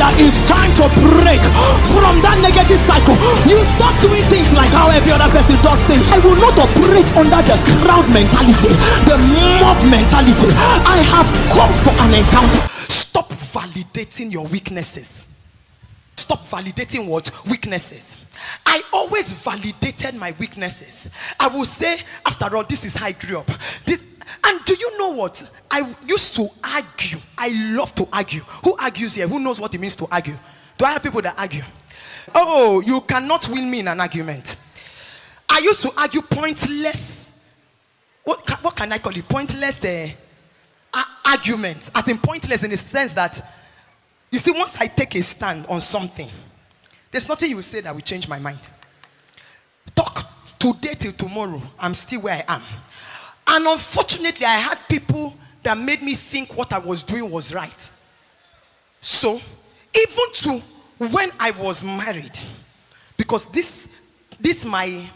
that it's time to break from that negative cycle. You stop doing things like how every other person does things. I will not operate under the crowd mentality, the mob mentality. I have come for an encounter. Stop validating your weaknesses. Stop validating what? Weaknesses. I always validated my weaknesses. I will say, after all, this is how I grew up. And do you know what? I used to argue. I love to argue. Who argues here? Who knows what it means to argue? Do I have people that argue? Oh, you cannot win me in an argument. I used to argue pointless. What can I call it? Pointless arguments. As in pointless in the sense that, you see, once I take a stand on something, there's nothing you will say that will change my mind. Talk today till tomorrow, I'm still where I am. And unfortunately, I had people that made me think what I was doing was right. So, even to when I was married, because this my,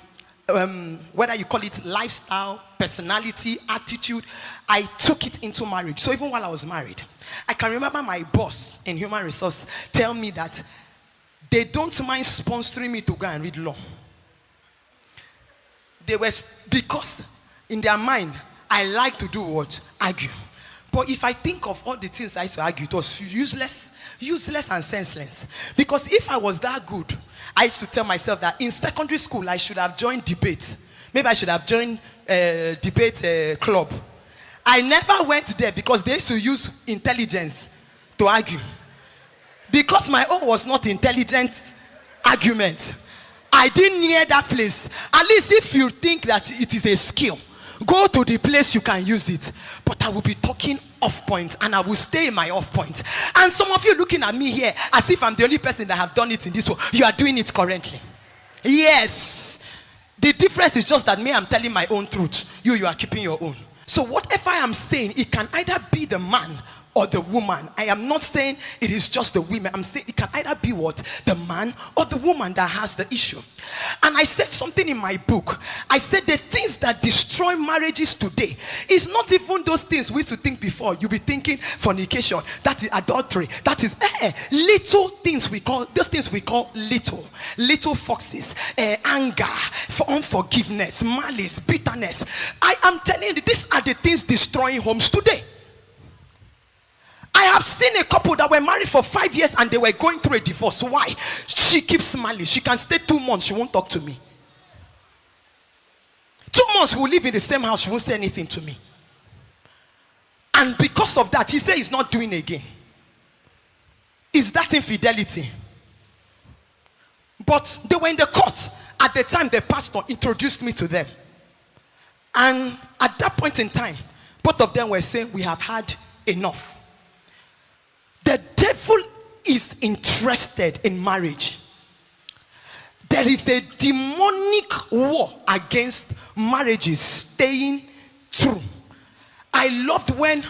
whether you call it lifestyle, personality, attitude, I took it into marriage. So even while I was married, I can remember my boss in human resource tell me that they don't mind sponsoring me to go and read law. Because in their mind, I like to do what? Argue. But if I think of all the things I used to argue, it was useless and senseless. Because if I was that good, I used to tell myself that in secondary school, I should have joined debate. Maybe I should have joined debate club. I never went there because they used to use intelligence to argue. Because my own was not intelligent argument, I didn't near that place. At least if you think that it is a skill, go to the place you can use it. But I will be talking off point, and I will stay in my off point. And some of you looking at me here as if I'm the only person that have done it in this way. You are doing it currently. Yes. The difference is just that me, I'm telling my own truth. You are keeping your own. So whatever I am saying, it can either be the man or the woman. I am not saying it is just the women. I'm saying it can either be what? The man or the woman that has the issue. And I said something in my book. I said the things that destroy marriages today is not even those things we used to think before. You'll be thinking fornication, that is adultery, that is little things we call, those things we call little foxes, anger, for unforgiveness, malice, bitterness. I am telling you, these are the things destroying homes today. I have seen a couple that were married for 5 years and they were going through a divorce. Why? She keeps smiling. She can stay 2 months. She won't talk to me. 2 months we'll live in the same house. She won't say anything to me. And because of that, he said he's not doing again. Is that infidelity? But they were in the court. At the time, the pastor introduced me to them. And at that point in time, both of them were saying, we have had enough. The devil is interested in marriage. There is a demonic war against marriages staying true. I loved when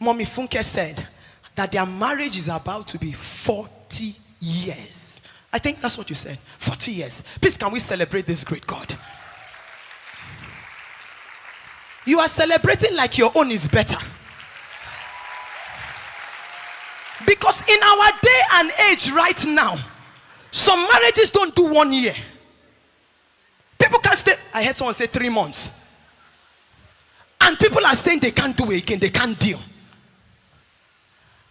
Mommy Funke said that their marriage is about to be 40 years. I think that's what you said. 40 years. Please, can we celebrate this great God? You are celebrating like your own is better. Because in our day and age right now, some marriages don't do 1 year. People can stay, I heard someone say 3 months. And people are saying they can't do it again, they can't deal.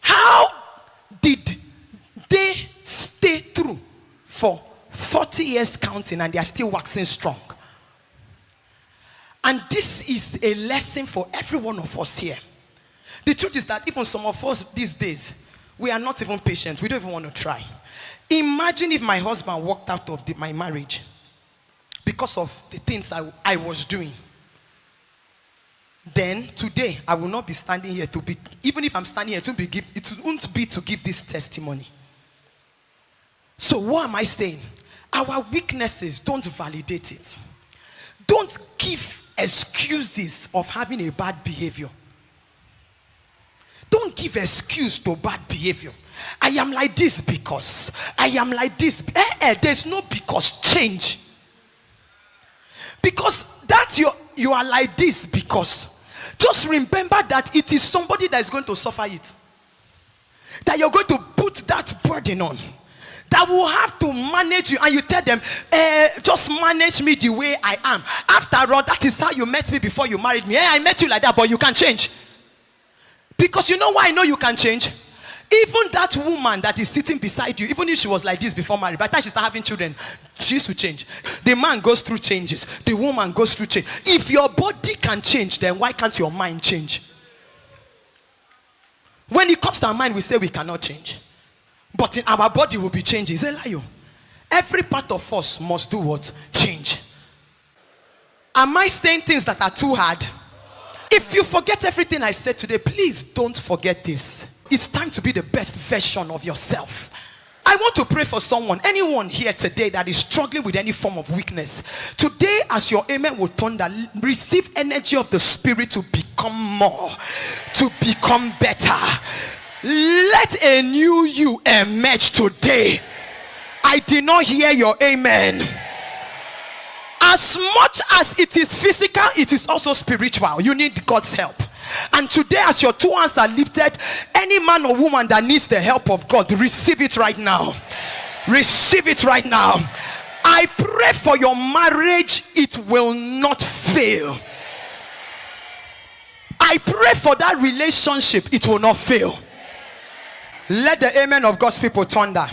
How did they stay through for 40 years counting and they are still waxing strong? And this is a lesson for every one of us here. The truth is that even some of us these days, we are not even patient. We don't even want to try. Imagine if my husband walked out of my marriage because of the things I was doing. Then today, I will not be standing here to be, even if I'm standing here, it won't be to give this testimony. So what am I saying? Our weaknesses, don't validate it. Don't give excuses of having a bad behavior. Don't give excuse to bad behavior. I am like this because. I am like this. There's no because. Change. Because that you are like this because. Just remember that it is somebody that is going to suffer it. that you're going to put that burden on, that will have to manage you, and you tell them, just manage me the way I am. After all, that is how you met me before you married me. I met you like that, but you can change. Because you know why I know you can change? Even that woman that is sitting beside you, even if she was like this before marriage, by the time she started having children, she used to change. The man goes through changes. The woman goes through change. If your body can change, then why can't your mind change? When it comes to our mind, we say we cannot change. But in our body will be changing. Is it lie? Every part of us must do what? Change. Am I saying things that are too hard? If you forget everything I said today, please don't forget this. It's time to be the best version of yourself. I want to pray for someone, anyone here today that is struggling with any form of weakness. Today, as your amen will thunder, receive energy of the Spirit to become more, to become better. Let a new you emerge today. I did not hear your amen. As much as it is physical, it is also spiritual. You need God's help. And today, as your two hands are lifted, any man or woman that needs the help of God, receive it right now. Receive it right now. I pray for your marriage, it will not fail. I pray for that relationship, it will not fail. Let the amen of God's people thunder.